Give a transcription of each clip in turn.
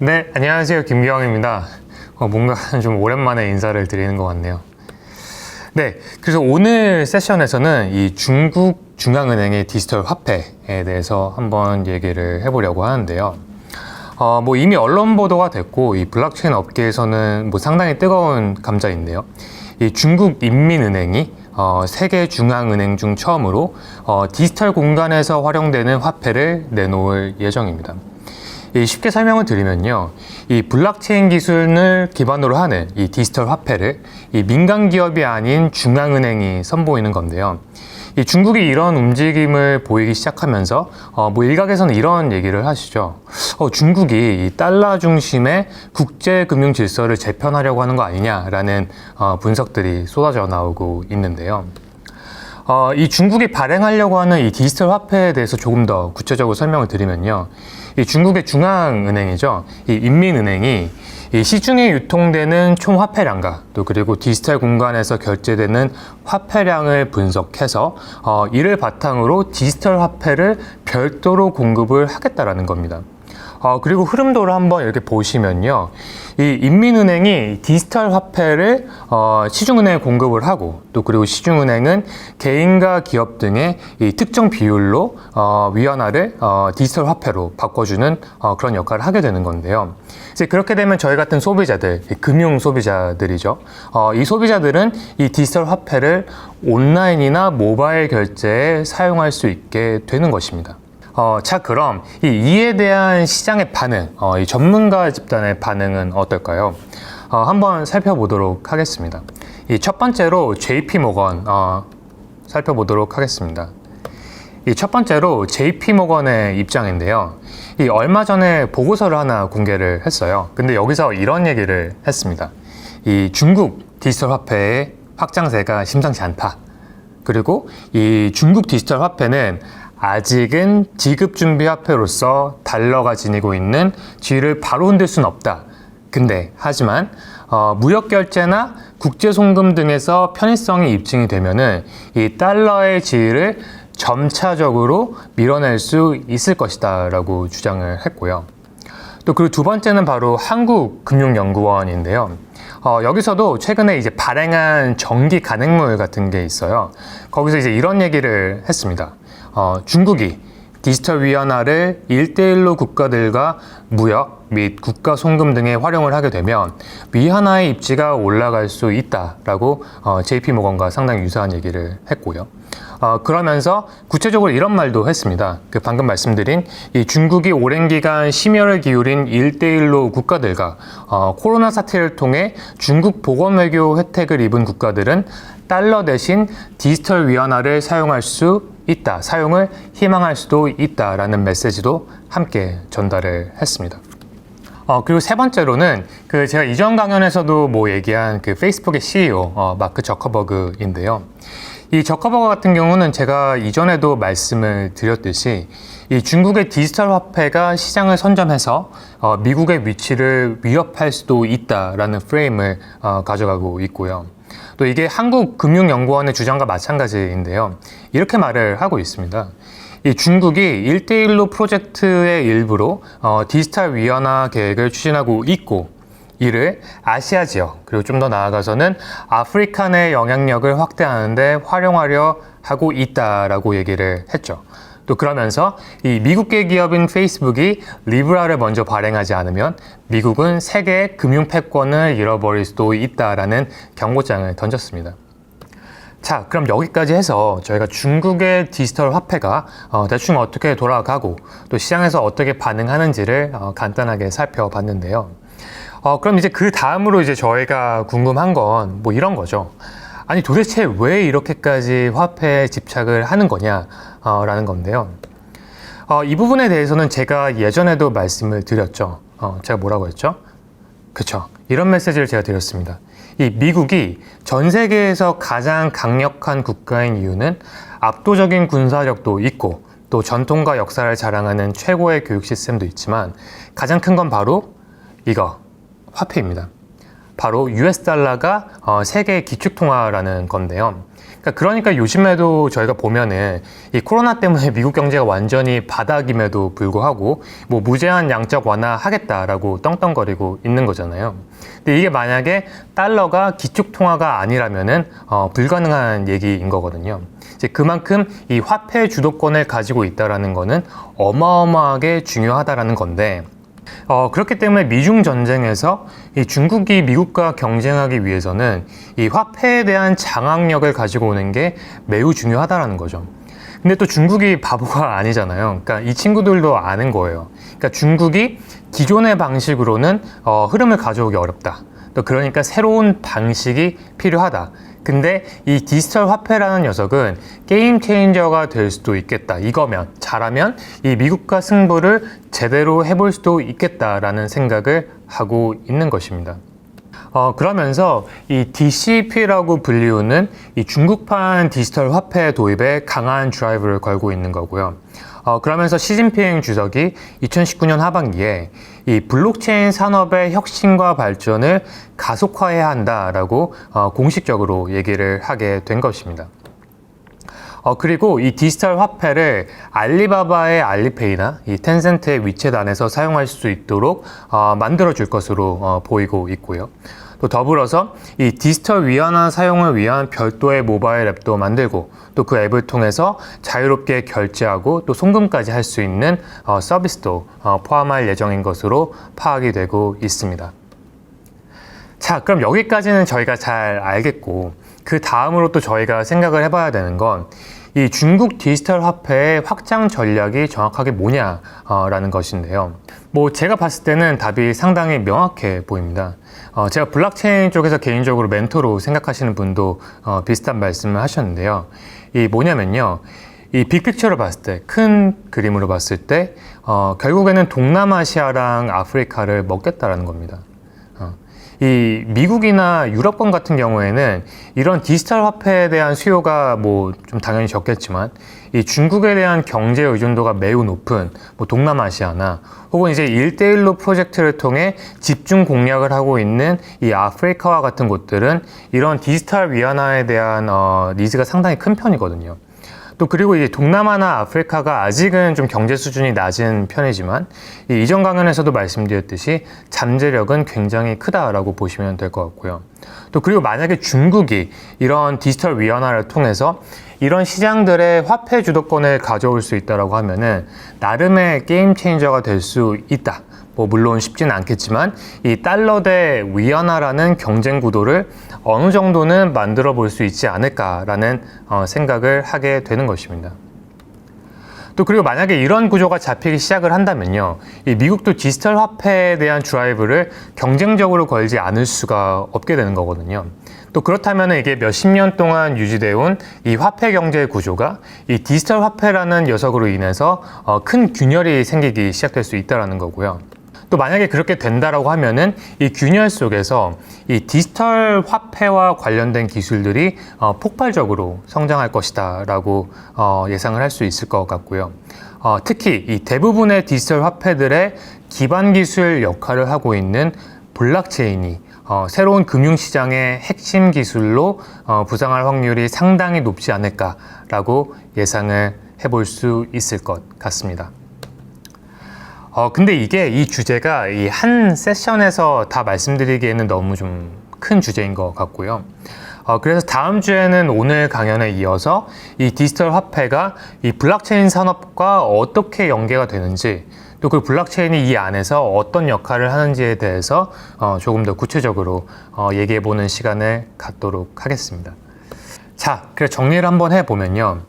네, 안녕하세요. 김기영입니다. 뭔가 좀 오랜만에 인사를 드리는 것 같네요. 네, 그래서 오늘 세션에서는 이 중국 중앙은행의 디지털 화폐에 대해서 한번 얘기를 해보려고 하는데요. 이미 언론 보도가 됐고, 이 블록체인 업계에서는 상당히 뜨거운 감자인데요. 이 중국 인민은행이 세계 중앙은행 중 처음으로 디지털 공간에서 활용되는 화폐를 내놓을 예정입니다. 쉽게 설명을 드리면요. 이 블록체인 기술을 기반으로 하는 이 디지털 화폐를 이 민간 기업이 아닌 중앙은행이 선보이는 건데요. 이 중국이 이런 움직임을 보이기 시작하면서 일각에서는 이런 얘기를 하시죠. 중국이 이 달러 중심의 국제 금융 질서를 재편하려고 하는 거 아니냐라는 분석들이 쏟아져 나오고 있는데요. 이 중국이 발행하려고 하는 이 디지털 화폐에 대해서 조금 더 구체적으로 설명을 드리면요. 이 중국의 중앙은행이죠. 이 인민은행이 이 시중에 유통되는 총 화폐량과 또 그리고 디지털 공간에서 결제되는 화폐량을 분석해서 이를 바탕으로 디지털 화폐를 별도로 공급을 하겠다라는 겁니다. 그리고 흐름도를 한번 이렇게 보시면요. 이 인민은행이 디지털 화폐를 시중은행에 공급을 하고 또 그리고 시중은행은 개인과 기업 등의 이 특정 비율로 위안화를 디지털 화폐로 바꿔주는 그런 역할을 하게 되는 건데요. 이제 그렇게 되면 저희 같은 소비자들, 금융 소비자들이죠. 이 소비자들은 이 디지털 화폐를 온라인이나 모바일 결제에 사용할 수 있게 되는 것입니다. 그럼 이에 대한 시장의 반응, 이 전문가 집단의 반응은 어떨까요? 한번 살펴보도록 하겠습니다. 이 첫 번째로 JP 모건 살펴보도록 하겠습니다. 이 첫 번째로 JP 모건의 입장인데요. 이 얼마 전에 보고서를 하나 공개를 했어요. 근데 여기서 이런 얘기를 했습니다. 이 중국 디지털 화폐의 확장세가 심상치 않다. 그리고 이 중국 디지털 화폐는 아직은 지급준비 화폐로서 달러가 지니고 있는 지위를 바로 흔들 수는 없다. 근데 하지만 무역결제나 국제송금 등에서 편의성이 입증이 되면은 이 달러의 지위를 점차적으로 밀어낼 수 있을 것이다 라고 주장을 했고요. 또 그리고 두 번째는 바로 한국금융연구원인데요. 여기서도 최근에 이제 발행한 정기 간행물 같은 게 있어요. 거기서 이제 이런 얘기를 했습니다. 중국이 디지털 위안화를 1대1로 국가들과 무역 및 국가 송금 등에 활용을 하게 되면 위안화의 입지가 올라갈 수 있다라고 JP모건과 상당히 유사한 얘기를 했고요. 그러면서 구체적으로 이런 말도 했습니다. 방금 말씀드린 이 중국이 오랜 기간 심혈을 기울인 1대1로 국가들과 코로나 사태를 통해 중국 보건 외교 혜택을 입은 국가들은 달러 대신 디지털 위안화를 사용할 수 있다, 사용을 희망할 수도 있다라는 메시지도 함께 전달을 했습니다. 그리고 세 번째로는 제가 이전 강연에서도 얘기한 페이스북의 CEO 마크 저커버그인데요. 이 저커버그 같은 경우는 제가 이전에도 말씀을 드렸듯이 이 중국의 디지털 화폐가 시장을 선점해서 미국의 위치를 위협할 수도 있다라는 프레임을 가져가고 있고요. 또 이게 한국금융연구원의 주장과 마찬가지인데요. 이렇게 말을 하고 있습니다. 이 중국이 1대1로 프로젝트의 일부로 디지털 위안화 계획을 추진하고 있고 이를 아시아 지역 그리고 좀 더 나아가서는 아프리카 내 영향력을 확대하는 데 활용하려 하고 있다라고 얘기를 했죠. 또 그러면서 이 미국계 기업인 페이스북이 리브라를 먼저 발행하지 않으면 미국은 세계의 금융 패권을 잃어버릴 수도 있다라는 경고장을 던졌습니다. 자, 그럼 여기까지 해서 저희가 중국의 디지털 화폐가 대충 어떻게 돌아가고 또 시장에서 어떻게 반응하는지를 간단하게 살펴봤는데요. 그럼 이제 그 다음으로 이제 저희가 궁금한 건 이런 거죠. 아니 도대체 왜 이렇게까지 화폐에 집착을 하는 거냐 라는 건데요. 이 부분에 대해서는 제가 예전에도 말씀을 드렸죠. 제가 뭐라고 했죠? 그쵸. 이런 메시지를 제가 드렸습니다. 이 미국이 전 세계에서 가장 강력한 국가인 이유는 압도적인 군사력도 있고 또 전통과 역사를 자랑하는 최고의 교육 시스템도 있지만 가장 큰 건 바로 이거, 화폐입니다. 바로 US 달러가 세계 기축통화라는 건데요. 그러니까 요즘에도 저희가 보면은 이 코로나 때문에 미국 경제가 완전히 바닥임에도 불구하고 뭐 무제한 양적 완화하겠다라고 떵떵거리고 있는 거잖아요. 근데 이게 만약에 달러가 기축통화가 아니라면은 불가능한 얘기인 거거든요. 이제 그만큼 이 화폐 주도권을 가지고 있다라는 거는 어마어마하게 중요하다라는 건데, 그렇기 때문에 미중 전쟁에서 이 중국이 미국과 경쟁하기 위해서는 이 화폐에 대한 장악력을 가지고 오는 게 매우 중요하다라는 거죠. 근데 또 중국이 바보가 아니잖아요. 그러니까 이 친구들도 아는 거예요. 그러니까 중국이 기존의 방식으로는 흐름을 가져오기 어렵다. 또 그러니까 새로운 방식이 필요하다. 근데 이 디지털 화폐라는 녀석은 게임 체인저가 될 수도 있겠다. 이거면 잘하면 이 미국과 승부를 제대로 해볼 수도 있겠다라는 생각을 하고 있는 것입니다. 그러면서 이 DCP라고 불리우는 이 중국판 디지털 화폐 도입에 강한 드라이브를 걸고 있는 거고요. 그러면서 시진핑 주석이 2019년 하반기에 이 블록체인 산업의 혁신과 발전을 가속화해야 한다라고 공식적으로 얘기를 하게 된 것입니다. 그리고 이 디지털 화폐를 알리바바의 알리페이나 이 텐센트의 위챗 안에서 사용할 수 있도록 만들어 줄 것으로 보이고 있고요. 또 더불어서 이 디지털 위안화 사용을 위한 별도의 모바일 앱도 만들고 또 그 앱을 통해서 자유롭게 결제하고 또 송금까지 할 수 있는 서비스도 포함할 예정인 것으로 파악이 되고 있습니다. 자, 그럼 여기까지는 저희가 잘 알겠고, 그 다음으로 또 저희가 생각을 해봐야 되는 건 이 중국 디지털 화폐의 확장 전략이 정확하게 뭐냐라는 것인데요. 뭐 제가 봤을 때는 답이 상당히 명확해 보입니다. 제가 블록체인 쪽에서 개인적으로 멘토로 생각하시는 분도 비슷한 말씀을 하셨는데요. 이 뭐냐면요. 이 빅픽처를 봤을 때, 큰 그림으로 봤을 때 결국에는 동남아시아랑 아프리카를 먹겠다라는 겁니다. 이 미국이나 유럽권 같은 경우에는 이런 디지털 화폐에 대한 수요가 뭐 좀 당연히 적겠지만 이 중국에 대한 경제 의존도가 매우 높은 뭐 동남아시아나 혹은 이제 1대1로 프로젝트를 통해 집중 공략을 하고 있는 이 아프리카와 같은 곳들은 이런 디지털 위안화에 대한 니즈가 상당히 큰 편이거든요. 또 그리고 이 동남아나 아프리카가 아직은 좀 경제 수준이 낮은 편이지만 이 이전 강연에서도 말씀드렸듯이 잠재력은 굉장히 크다라고 보시면 될 것 같고요. 또 그리고 만약에 중국이 이런 디지털 위안화를 통해서 이런 시장들의 화폐 주도권을 가져올 수 있다라고 하면은 나름의 게임 체인저가 될 수 있다. 뭐 물론 쉽지는 않겠지만 이 달러 대 위안화라는 경쟁 구도를 어느 정도는 만들어 볼 수 있지 않을까라는 생각을 하게 되는 것입니다. 또 그리고 만약에 이런 구조가 잡히기 시작을 한다면요, 이 미국도 디지털 화폐에 대한 드라이브를 경쟁적으로 걸지 않을 수가 없게 되는 거거든요. 또 그렇다면 이게 몇십 년 동안 유지되어 온 이 화폐 경제 구조가 이 디지털 화폐라는 녀석으로 인해서 큰 균열이 생기기 시작될 수 있다는 거고요. 또 만약에 그렇게 된다라고 하면은 이 균열 속에서 이 디지털 화폐와 관련된 기술들이 폭발적으로 성장할 것이다라고 예상을 할 수 있을 것 같고요. 특히 이 대부분의 디지털 화폐들의 기반 기술 역할을 하고 있는 블록체인이 새로운 금융시장의 핵심 기술로 부상할 확률이 상당히 높지 않을까라고 예상을 해볼 수 있을 것 같습니다. 근데 이게 이 주제가 이 한 세션에서 다 말씀드리기에는 너무 좀 큰 주제인 것 같고요. 그래서 다음 주에는 오늘 강연에 이어서 이 디지털 화폐가 이 블록체인 산업과 어떻게 연계가 되는지, 또 그 블록체인이 이 안에서 어떤 역할을 하는지에 대해서 조금 더 구체적으로 얘기해 보는 시간을 갖도록 하겠습니다. 자, 그래서 정리를 한번 해보면요.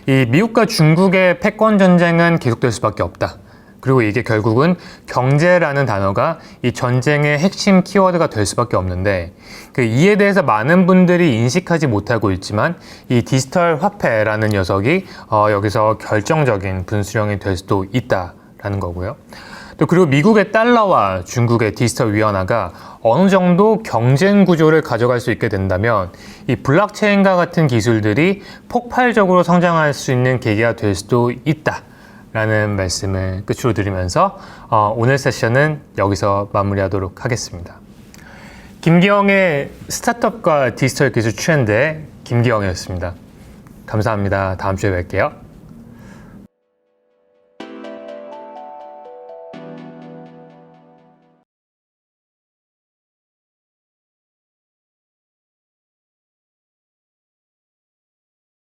이 미국과 중국의 패권 전쟁은 계속될 수밖에 없다. 그리고 이게 결국은 경제라는 단어가 이 전쟁의 핵심 키워드가 될 수밖에 없는데, 이에 대해서 많은 분들이 인식하지 못하고 있지만 이 디지털 화폐라는 녀석이 여기서 결정적인 분수령이 될 수도 있다라는 거고요. 또 그리고 미국의 달러와 중국의 디지털 위안화가 어느 정도 경쟁 구조를 가져갈 수 있게 된다면 이 블록체인과 같은 기술들이 폭발적으로 성장할 수 있는 계기가 될 수도 있다 라는 말씀을 끝으로 드리면서 오늘 세션은 여기서 마무리하도록 하겠습니다. 김기영의 스타트업과 디지털 기술 트렌드의 김기영이었습니다. 감사합니다. 다음 주에 뵐게요.